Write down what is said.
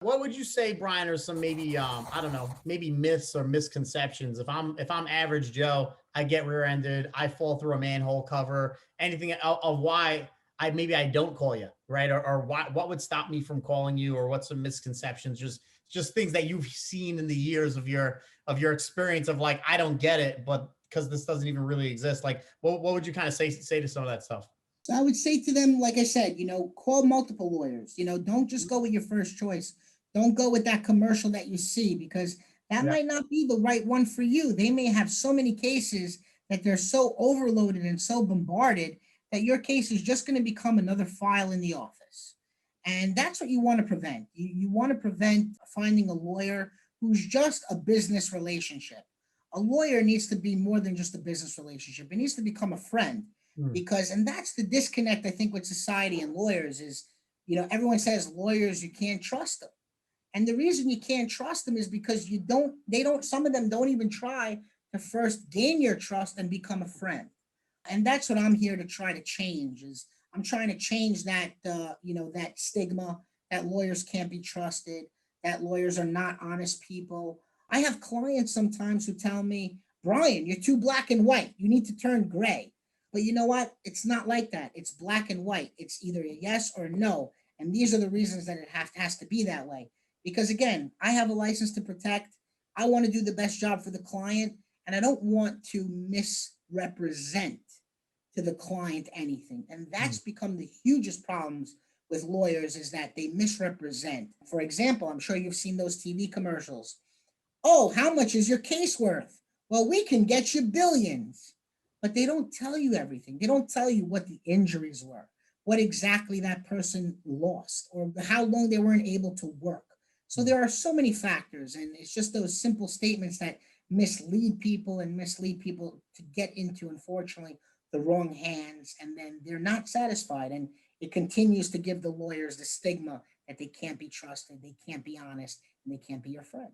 What would you say, Brian, are some maybe I don't know, maybe myths or misconceptions? If I'm average Joe, I get rear-ended, I fall through a manhole cover, anything of why I don't call you, right? Or what would stop me from calling you, or what's some misconceptions? Just things that you've seen in the years of your experience of like, I don't get it, but because this doesn't even really exist. Like what would you kind of say to some of that stuff? So I would say to them, like I said, call multiple lawyers. Don't just go with your first choice. Don't go with that commercial that you see because that Yeah. might not be the right one for you. They may have so many cases that they're so overloaded and so bombarded that your case is just going to become another file in the office. And that's what you want to prevent. You want to prevent finding a lawyer who's just a business relationship. A lawyer needs to be more than just a business relationship. It needs to become a friend Hmm. because, and that's the disconnect I think with society and lawyers is, everyone says lawyers, you can't trust them. And the reason you can't trust them is because they don't, some of them don't even try to first gain your trust and become a friend. And that's what I'm here to try to change is I'm trying to change that, that stigma that lawyers can't be trusted, that lawyers are not honest people. I have clients sometimes who tell me, Brian, you're too black and white. You need to turn gray. But you know what? It's not like that. It's black and white. It's either a yes or a no. And these are the reasons that has to be that way. Because again, I have a license to protect. I want to do the best job for the client, and I don't want to misrepresent to the client anything. And Hmm. that's become the hugest problems with lawyers is that they misrepresent. For example, I'm sure you've seen those TV commercials. Oh, how much is your case worth? Well, we can get you billions. But they don't tell you everything. They don't tell you what the injuries were, what exactly that person lost, or how long they weren't able to work. So Hmm. there are so many factors, and it's just those simple statements that mislead people to get into, unfortunately, the wrong hands, and then they're not satisfied. And it continues to give the lawyers the stigma that they can't be trusted, they can't be honest, and they can't be your friend.